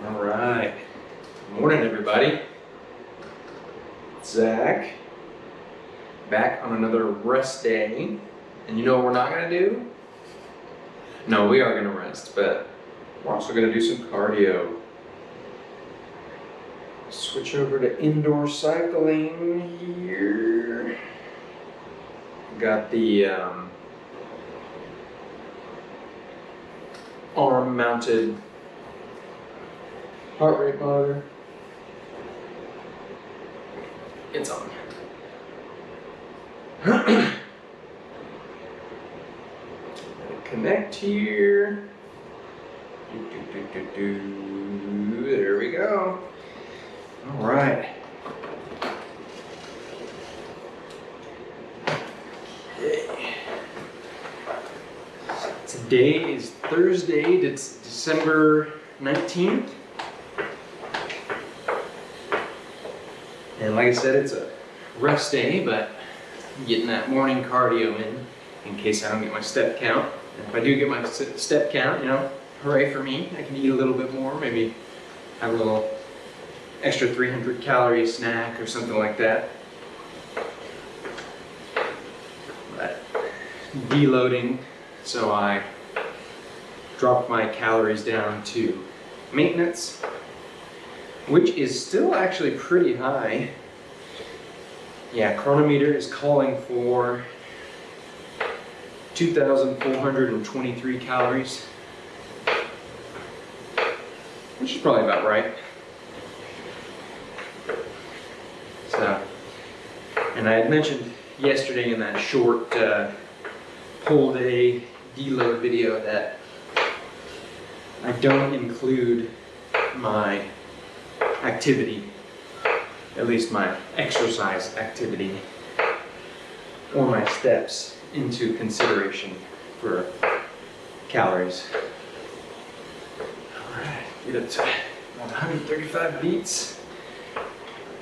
All right. Good morning, everybody. Zach. Back on another rest day. And you know what we're not going to do? No, we are going to rest, but we're also going to do some cardio. Switch over to indoor cycling here. Got the arm-mounted heart rate monitor. It's on. Connect here. There we go. All right. Okay. Today is Thursday. It's December 19th. And like I said, it's a rest day, but I'm getting that morning cardio in case I don't get my step count. And if I do get my step count, you know, hooray for me. I can eat a little bit more, maybe have a little extra 300 calorie snack or something like that. But deloading, so I dropped my calories down to maintenance, which is still actually pretty high. Yeah, chronometer is calling for 2,423 calories, which is probably about right. So, and I had mentioned yesterday in that short whole day deload video that I don't include my activity, at least my exercise activity, or my steps into consideration for calories. All right, get up to about 135 beats.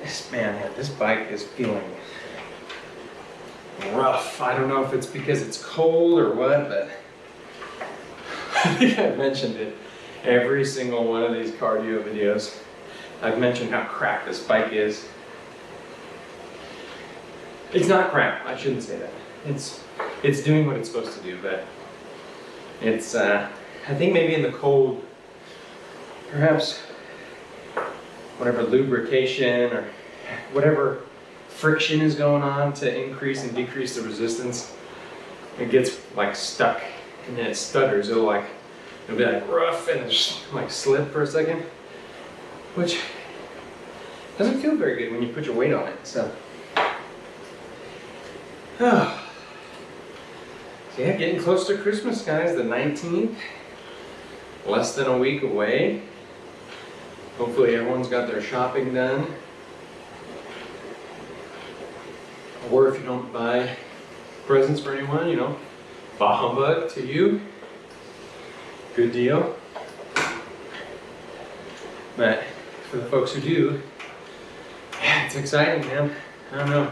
This bike is feeling rough. I don't know if it's because it's cold or what, but I think I've mentioned it every single one of these cardio videos. I've mentioned how crap this bike is. It's not crap, I shouldn't say that. It's doing what it's supposed to do, but it's, I think maybe in the cold, perhaps whatever lubrication or whatever friction is going on to increase and decrease the resistance, it gets like stuck and then it stutters. It'll be like rough and just like slip for a second, which doesn't feel very good when you put your weight on it. So yeah, getting close to Christmas, guys. The 19th, less than a week away. Hopefully everyone's got their shopping done. Or if you don't buy presents for anyone, you know, bah humbug to you. Good deal. But for the folks who do, yeah, it's exciting, man. I don't know.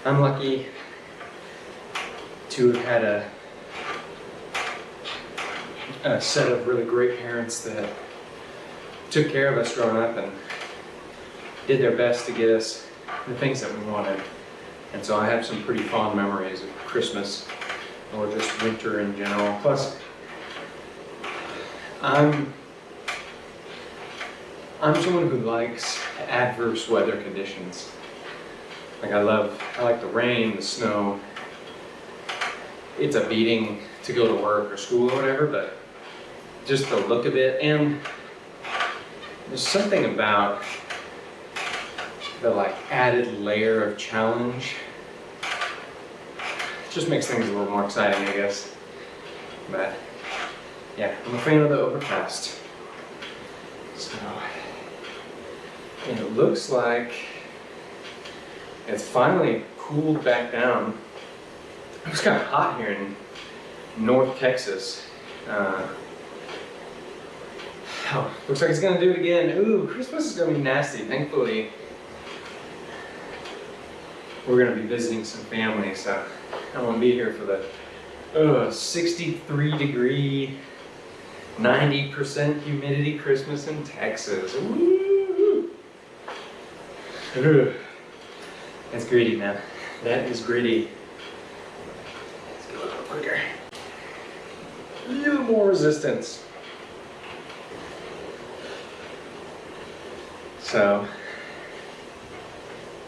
I'm lucky to have had a set of really great parents that took care of us growing up and did their best to get us the things that we wanted. And so I have some pretty fond memories of Christmas or just winter in general. Plus, I'm someone who likes adverse weather conditions. Like I like the rain, the snow. It's a beating to go to work or school or whatever, but just the look of it, and there's something about the like added layer of challenge. It just makes things a little more exciting, I guess. But yeah, I'm a fan of the overcast. So, and it looks like it's finally cooled back down. It was kind of hot here in North Texas. Looks like it's gonna do it again. Ooh, Christmas is gonna be nasty. Thankfully, we're gonna be visiting some family, so I won't be here for the 63 degree 90% humidity Christmas in Texas. Woo! Ugh. That's gritty, man. That is gritty. Let's go a little quicker. A little more resistance. So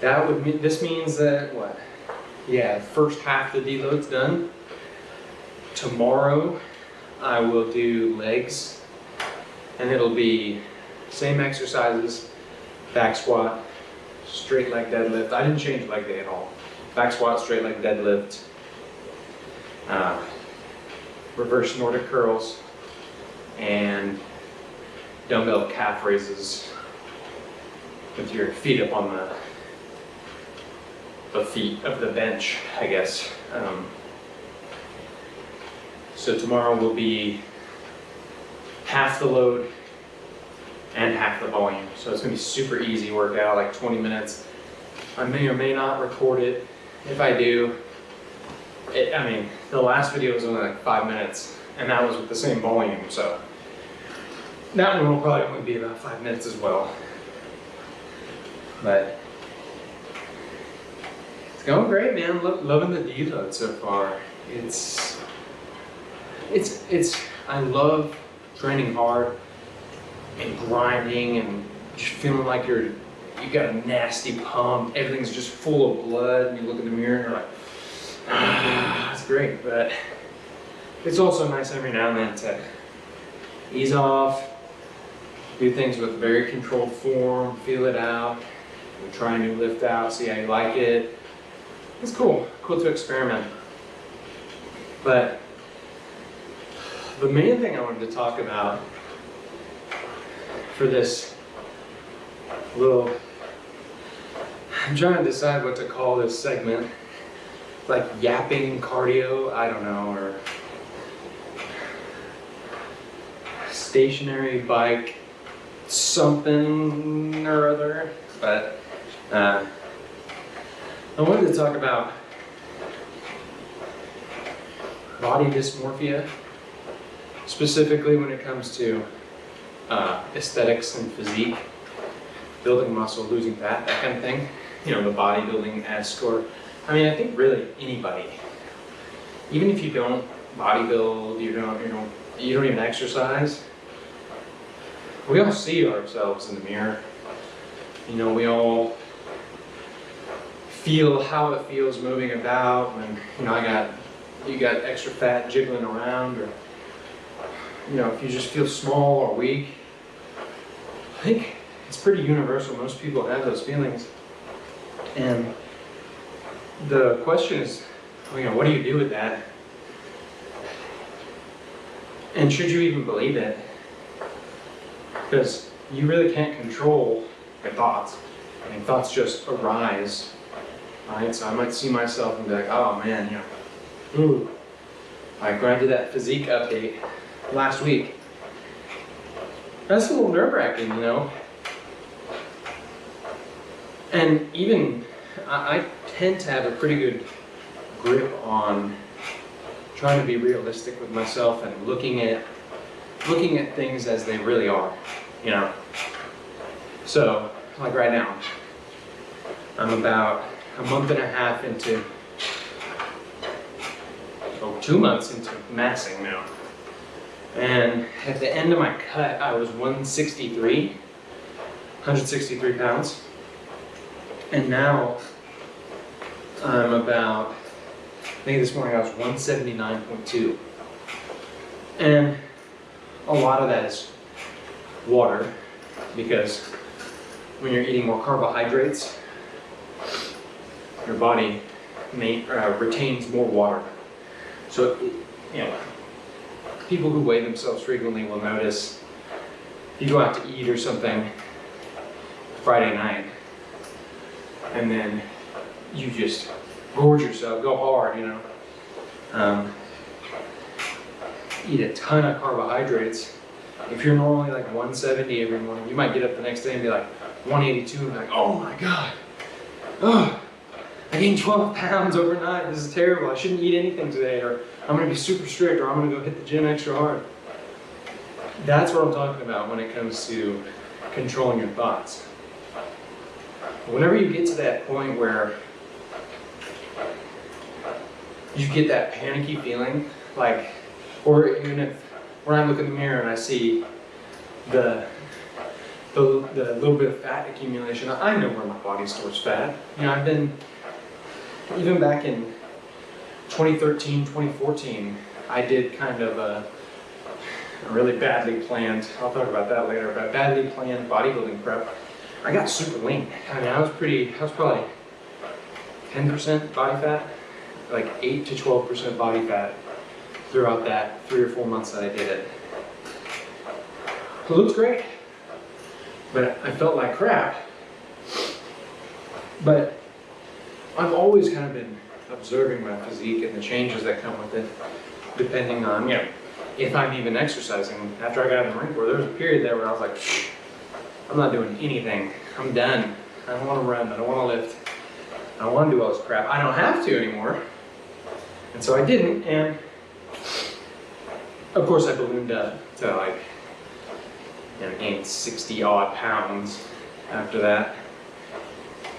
that would mean, this means that what? Yeah, first half of the deload's done. Tomorrow I will do legs, and it'll be same exercises, back squat, straight leg deadlift. I didn't change leg day at all. Back squat, straight leg deadlift, reverse Nordic curls, and dumbbell calf raises with your feet up on the feet of the bench, I guess. So tomorrow will be half the load and half the volume. So it's gonna be super easy workout, like 20 minutes. I may or may not record it. If I do, I mean, the last video was only like 5 minutes, and that was with the same volume, so that one will probably only be about 5 minutes as well. But it's going great, man. Loving the deload so far. I love training hard and grinding and just feeling like you got a nasty pump. Everything's just full of blood, and you look in the mirror and you're like, that's great. But it's also nice every now and then to ease off, do things with very controlled form, feel it out, try a new lift out, see how you like it. It's cool to experiment. But the main thing I wanted to talk about for this little, I'm trying to decide what to call this segment, like yapping cardio, I don't know, or stationary bike, something or other. But I wanted to talk about body dysmorphia, specifically when it comes to aesthetics and physique, building muscle, losing fat, that kind of thing. You know, the bodybuilding-esque, or I mean, I think really anybody, even if you don't bodybuild, you don't even exercise, we all see ourselves in the mirror. You know, we all feel how it feels moving about, and you got extra fat jiggling around, or you know, if you just feel small or weak. I think it's pretty universal. Most people have those feelings. And the question is, you know, what do you do with that? And should you even believe it? Because you really can't control your thoughts. I mean, thoughts just arise, right? So I might see myself and be like, oh man, you know, ooh, I grinded that physique update last week. That's a little nerve-wracking, you know? And even, I tend to have a pretty good grip on trying to be realistic with myself and looking at things as they really are, you know? So, like right now, I'm about a month and a half into, 2 months into massing now. And at the end of my cut, I was 163 pounds. And now I'm about, I think this morning I was 179.2. And a lot of that is water, because when you're eating more carbohydrates, your body retains more water. So, you know, people who weigh themselves frequently will notice you go out to eat or something Friday night, and then you just gorge yourself, go hard, you know. Eat a ton of carbohydrates. If you're normally like 170 every morning, you might get up the next day and be like 182 and be like, oh my God, I gained 12 pounds overnight, this is terrible, I shouldn't eat anything today, or I'm gonna be super strict, or I'm gonna go hit the gym extra hard. That's what I'm talking about when it comes to controlling your thoughts. Whenever you get to that point where you get that panicky feeling, like, or even if when I look in the mirror and I see the little bit of fat accumulation, I know where my body stores fat. You know, I've been, even back in 2013, 2014, I did kind of a really badly planned, I'll talk about that later, but badly planned bodybuilding prep. I got super lean. I mean, I was probably 10% body fat, like 8 to 12% body fat throughout that 3 or 4 months that I did it. It looks great, but I felt like crap. But I've always kind of been observing my physique and the changes that come with it, depending on, you know, if I'm even exercising. After I got out of the Marine Corps, there was a period there where I was like, I'm not doing anything. I'm done. I don't want to run. I don't want to lift. I don't want to do all this crap. I don't have to anymore. And so I didn't. And of course I ballooned up to like, you know, gained 60 odd pounds after that.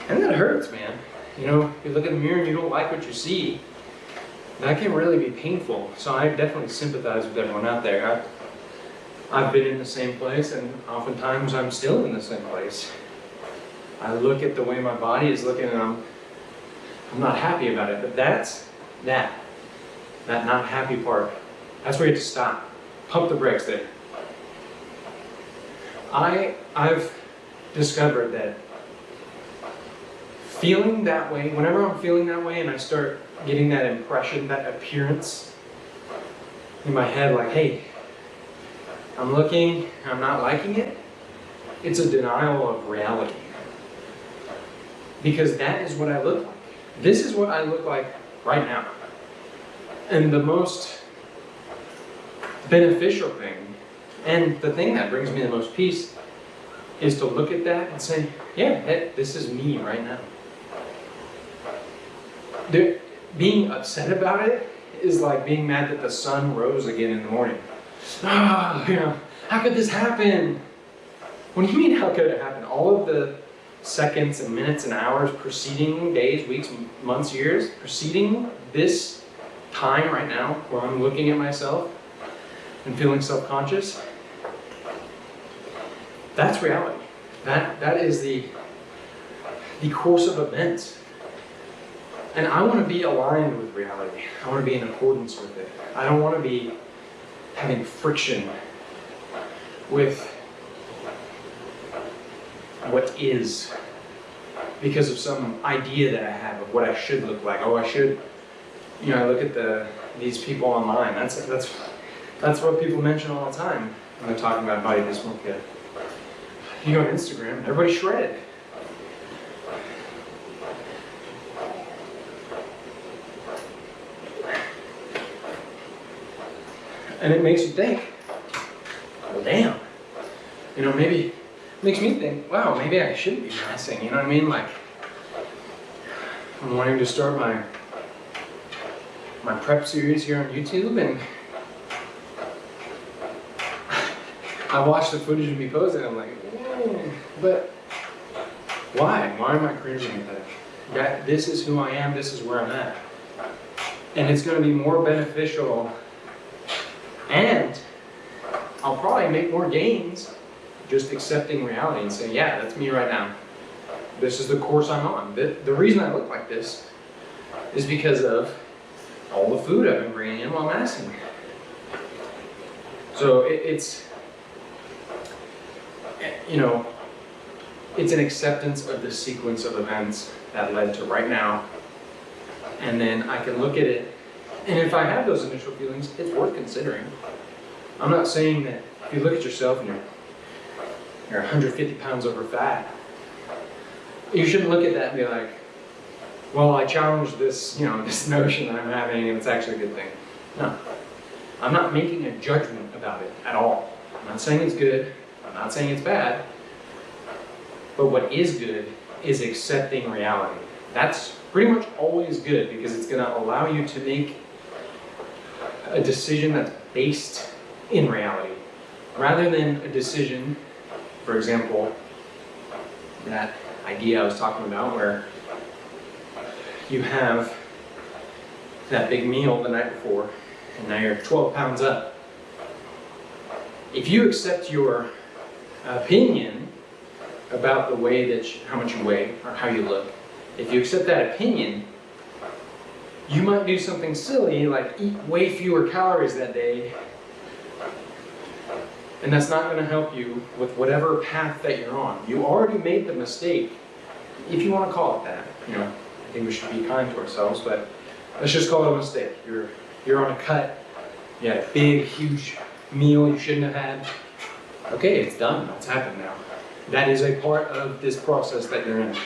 And that hurts, man. You know, you look in the mirror and you don't like what you see. That can really be painful. So I definitely sympathize with everyone out there. I've been in the same place, and oftentimes I'm still in the same place. I look at the way my body is looking and I'm not happy about it. But that's that not happy part. That's where you have to stop. Pump the brakes there. I've discovered that feeling that way, whenever I'm feeling that way and I start getting that impression, that appearance in my head, like, hey, I'm looking, I'm not liking it, it's a denial of reality. Because that is what I look like. This is what I look like right now. And the most beneficial thing, and the thing that brings me the most peace, is to look at that and say, yeah, this is me right now. Being upset about it is like being mad that the sun rose again in the morning. You know, how could this happen? What do you mean, how could it happen? All of the seconds and minutes and hours preceding days, weeks, months, years, preceding this time right now where I'm looking at myself and feeling self-conscious, that's reality. That is the course of events. And I want to be aligned with reality. I want to be in accordance with it. I don't want to be having friction with what is because of some idea that I have of what I should look like. Oh, I should, you know, I look at these people online. That's what people mention all the time when they're talking about body dysmorphia. You go on Instagram, everybody's shredded. And it makes you think, well, damn, you know, maybe, it makes me think, wow, maybe I shouldn't be messing, you know what I mean? Like, I'm wanting to start my prep series here on YouTube, and I watched the footage of me posing, and I'm like, but why? Why am I cringing at that? This is who I am, this is where I'm at. And it's going to be more beneficial, and I'll probably make more gains just accepting reality and saying, yeah, that's me right now. This is the course I'm on. The reason I look like this is because of all the food I've been bringing in while masking. So it's, you know, it's an acceptance of the sequence of events that led to right now. And then I can look at it, and if I have those initial feelings, it's worth considering. I'm not saying that if you look at yourself and you're 150 pounds over fat, you shouldn't look at that and be like, well, I challenge this, you know, this notion that I'm having, and it's actually a good thing. No. I'm not making a judgment about it at all. I'm not saying it's good. I'm not saying it's bad. But what is good is accepting reality. That's pretty much always good, because it's going to allow you to make a decision that's based in reality. rather than a decision, for example, that idea I was talking about where you have that big meal the night before and now you're 12 pounds up. If you accept your opinion about the way that how much you weigh or how you look, if you accept that opinion, you might do something silly like eat way fewer calories that day, and that's not going to help you with whatever path that you're on. You already made the mistake, if you want to call it that. I think we should be kind to ourselves, but let's just call it a mistake. You're on a cut. You had a big, huge meal you shouldn't have had. Okay, it's done. It's happened now. That is a part of this process that you're in.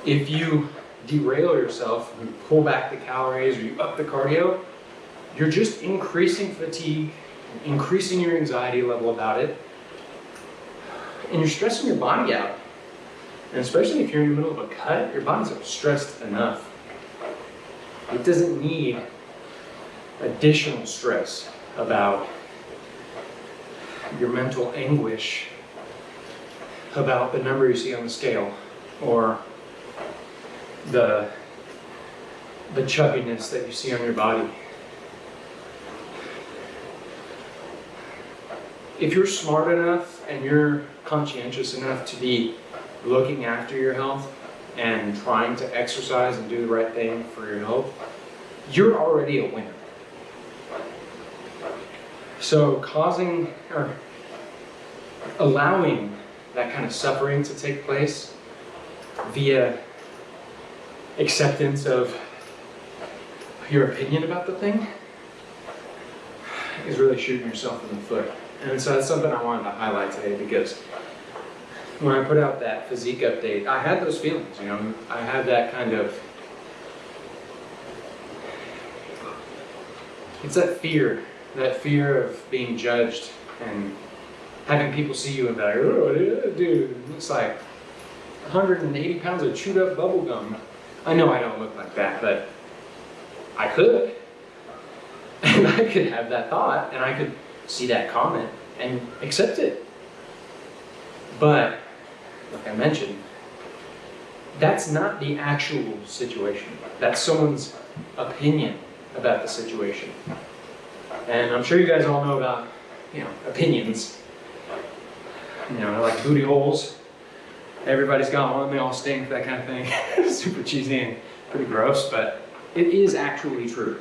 If you derail yourself, you pull back the calories, or you up the cardio, you're just increasing fatigue, increasing your anxiety level about it, and you're stressing your body out. And especially if you're in the middle of a cut, your body's stressed enough. It doesn't need additional stress about your mental anguish about the number you see on the scale, or the chubbiness that you see on your body. If you're smart enough and you're conscientious enough to be looking after your health and trying to exercise and do the right thing for your health, you're already a winner. So causing or allowing that kind of suffering to take place via acceptance of your opinion about the thing is really shooting yourself in the foot. And so that's something I wanted to highlight today, because when I put out that physique update, I had those feelings, I had that kind of, it's that fear of being judged and having people see you and be like, oh, dude, it looks like 180 pounds of chewed up bubble gum. I know I don't look like that, but I could. And I could have that thought, and I could see that comment and accept it. But, like I mentioned, that's not the actual situation. That's someone's opinion about the situation. And I'm sure you guys all know about, opinions. Like booty holes. Everybody's got one, they all stink, that kind of thing. Super cheesy and pretty gross, but it is actually true.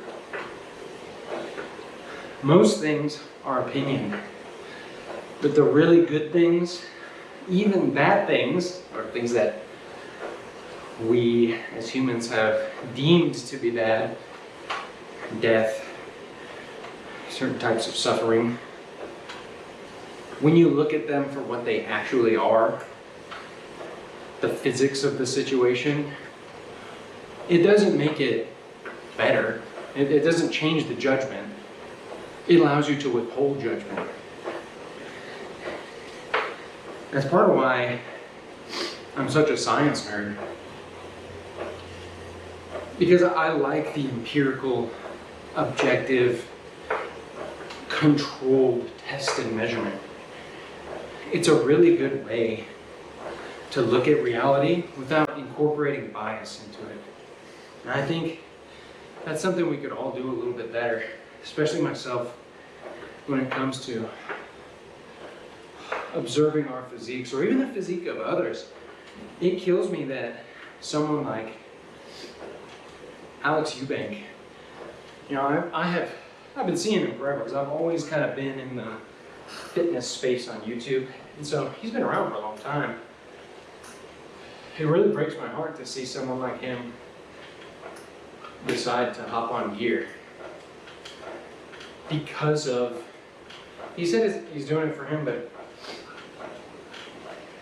Most things are opinion, but the really good things, even bad things, or things that we as humans have deemed to be bad, death, certain types of suffering, when you look at them for what they actually are, the physics of the situation, it doesn't make it better. It doesn't change the judgment. It allows you to withhold judgment. That's part of why I'm such a science nerd. Because I like the empirical, objective, controlled test and measurement. It's a really good way to look at reality without incorporating bias into it. And I think that's something we could all do a little bit better, especially myself, when it comes to observing our physiques, or even the physique of others. It kills me that someone like Alex Eubank, I've been seeing him forever, because I've always kind of been in the fitness space on YouTube, and so he's been around for a long time. It really breaks my heart to see someone like him decide to hop on gear because of, he said he's doing it for him, but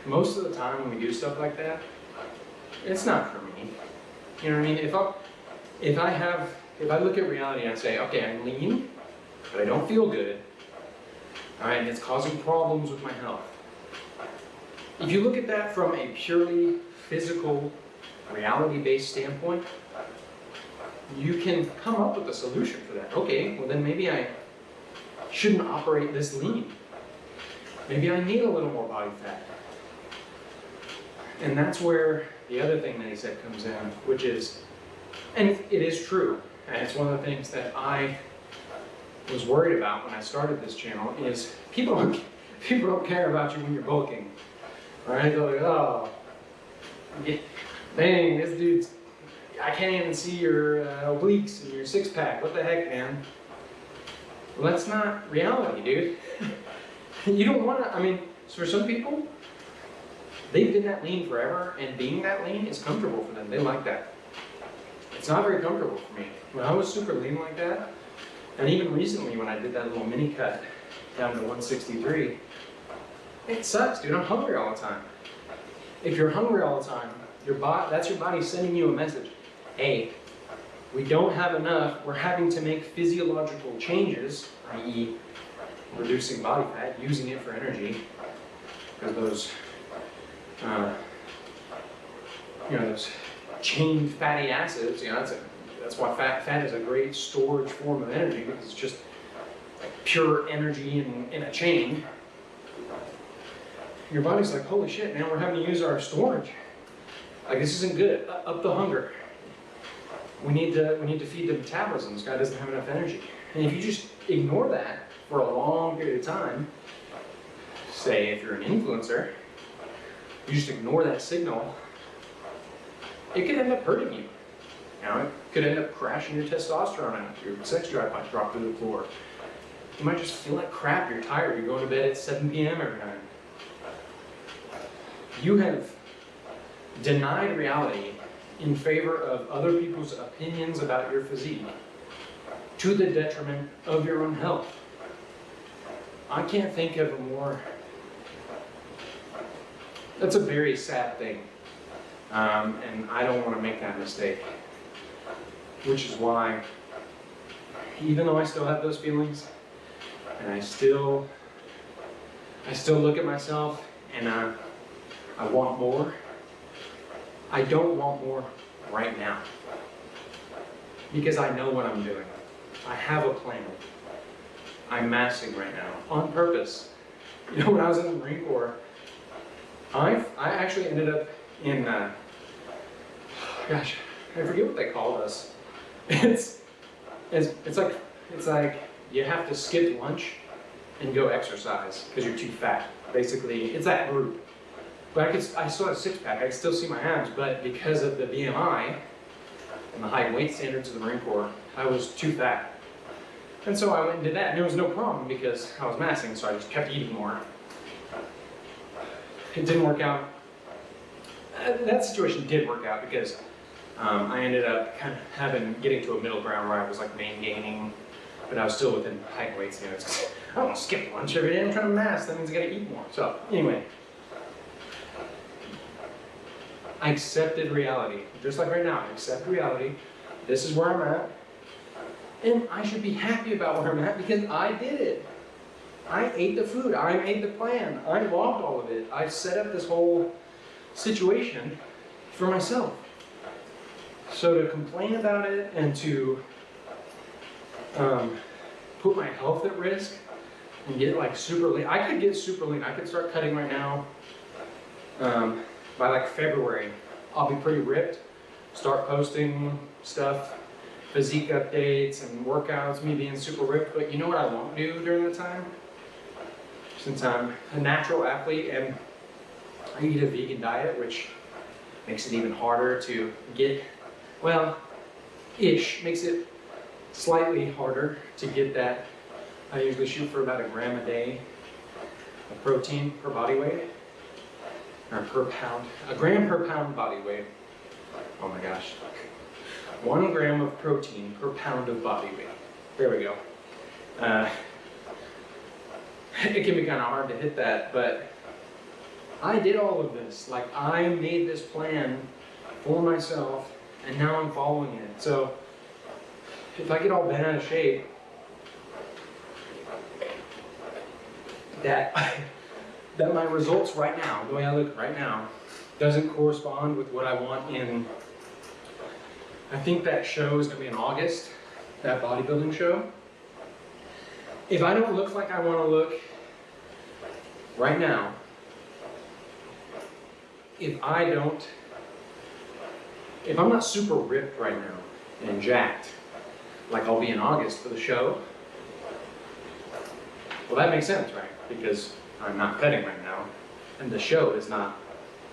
most of the time when we do stuff like that, it's not for me. You know what I mean? If I look at reality and I say, okay, I'm lean, but I don't feel good, all right, and it's causing problems with my health. If you look at that from a purely physical, reality-based standpoint, you can come up with a solution for that. Okay, well then maybe I shouldn't operate this lean. Maybe I need a little more body fat. And that's where the other thing that he said comes in, which is, and it is true, and it's one of the things that I was worried about when I started this channel, is people don't care about you when you're bulking. Right? They're like, oh, dang, this dude's, I can't even see your obliques and your six pack. What the heck, man? Well, that's not reality, dude. You don't want to, I mean, for some people, they've been that lean forever, and being that lean is comfortable for them. They like that. It's not very comfortable for me. When I was super lean like that, and even recently when I did that little mini cut down to 163, it sucks, dude. I'm hungry all the time. If you're hungry all the time, that's your body sending you a message. Hey, we don't have enough. We're having to make physiological changes, i.e. reducing body fat, using it for energy, because those, those chained fatty acids, that's why fat is a great storage form of energy, because it's just like pure energy in a chain. Your body's like, holy shit, man, we're having to use our storage. Like, this isn't good. Up the hunger. We need to feed the metabolism. This guy doesn't have enough energy. And if you just ignore that for a long period of time, say if you're an influencer, you just ignore that signal, it could end up hurting you. It could end up crashing your testosterone out. Your sex drive might drop through the floor. You might just feel like crap. You're tired. You're going to bed at 7 p.m. every night. You have denied reality in favor of other people's opinions about your physique to the detriment of your own health. I can't think of a more... That's a very sad thing. And I don't want to make that mistake. Which is why, even though I still have those feelings, and I still look at myself and I want more, I don't want more right now. Because I know what I'm doing. I have a plan. I'm massing right now, on purpose. When I was in the Marine Corps, I actually ended up in, gosh, I forget what they called us. It's like you have to skip lunch and go exercise because you're too fat. Basically, it's that group. But I still have a six pack. I can still see my abs, but because of the BMI and the high weight standards of the Marine Corps, I was too fat. And so I went and did that, and it was no problem because I was massing, so I just kept eating more. It didn't work out. That situation did work out because I ended up kind of getting to a middle ground where I was like main gaining, but I was still within height weight standards. I don't want to skip lunch every day. I'm trying to mass. That means I got to eat more. So anyway, I accepted reality, just like right now. I accept reality. This is where I'm at, and I should be happy about where I'm at because I did it. I ate the food. I made the plan. I logged all of it. I set up this whole situation for myself. So to complain about it and to put my health at risk and get like super lean. I could get super lean. I could start cutting right now. By like February, I'll be pretty ripped. Start posting stuff, physique updates and workouts, me being super ripped. But you know what I won't do during the time? Since I'm a natural athlete and I eat a vegan diet, which makes it even harder to get, makes it slightly harder to get that. I usually shoot for about 1 gram a day of protein per body weight, or per pound, 1 gram per pound body weight. Oh my gosh. 1 gram of protein per pound of body weight. There we go. It can be kind of hard to hit that, but I did all of this. Like, I made this plan for myself, and now I'm following it. So, if I get all bent out of shape, that my results right now, the way I look right now, doesn't correspond with what I want in, I think that show is going to be in August, that bodybuilding show. if I don't look like I want to look right now, if I'm not super ripped right now and jacked, like I'll be in August for the show, well, that makes sense, right? Because I'm not cutting right now, and the show is not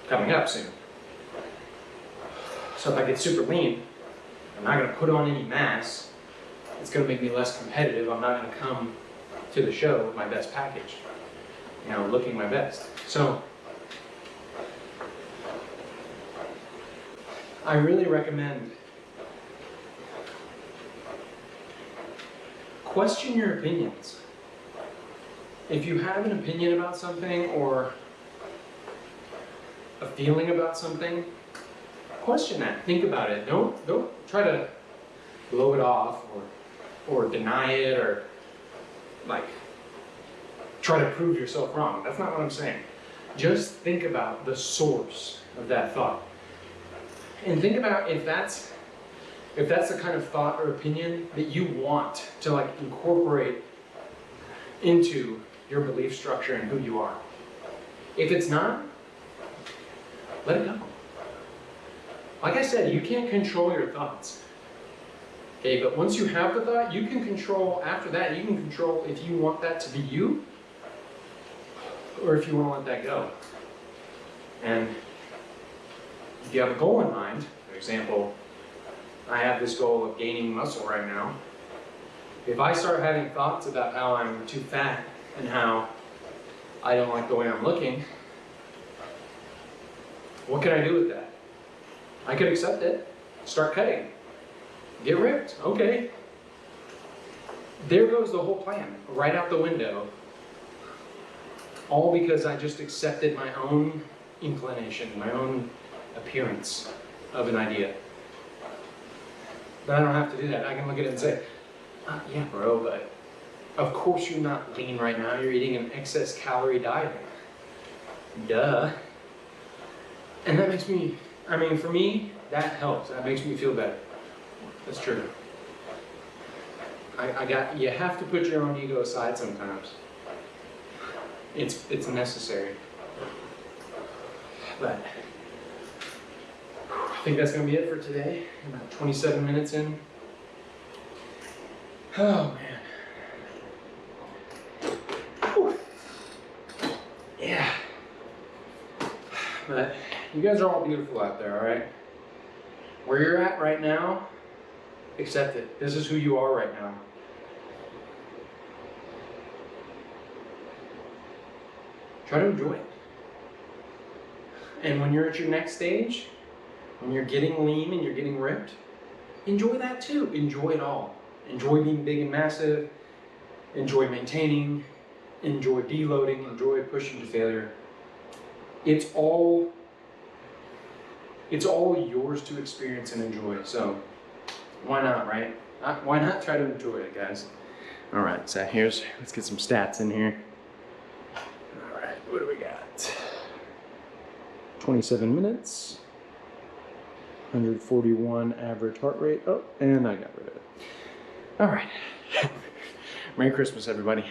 coming up soon. So if I get super lean, I'm not gonna put on any mass. It's gonna make me less competitive. I'm not gonna come to the show with my best package, you know, looking my best. So I really recommend question your opinions. If you have an opinion about something or a feeling about something, question that. Think about it. Don't try to blow it off or deny it or like try to prove yourself wrong. That's not what I'm saying. Just think about the source of that thought. And think about if that's the kind of thought or opinion that you want to like incorporate into your belief structure and who you are. If it's not, let it go. Like I said, you can't control your thoughts. Okay, but once you have the thought, you can control, after that, you can control if you want that to be you or if you want to let that go. And if you have a goal in mind, for example, I have this goal of gaining muscle right now. If I start having thoughts about how I'm too fat and how I don't like the way I'm looking, what can I do with that? I could accept it, start cutting, get ripped, okay. There goes the whole plan, right out the window. All because I just accepted my own inclination, my own appearance of an idea. But I don't have to do that. I can look at it and say, yeah, bro, but of course you're not lean right now. You're eating an excess calorie diet. Duh. And that makes me, I mean, for me, that helps. That makes me feel better. That's true. You have to put your own ego aside sometimes. It's necessary. But I think that's going to be it for today. About 27 minutes in. Oh, man. Whew. Yeah. But you guys are all beautiful out there, all right? Where you're at right now, accept it. This is who you are right now. Try to enjoy it. And when you're at your next stage, when you're getting lean and you're getting ripped, enjoy that too. Enjoy it all. Enjoy being big and massive. Enjoy maintaining. Enjoy deloading. Enjoy pushing to failure. It's all yours to experience and enjoy. So why not, right? Why not try to enjoy it, guys? All right, so let's get some stats in here. All right, what do we got? 27 minutes, 141 average heart rate. Oh, and I got rid of it. All right. Merry Christmas, everybody.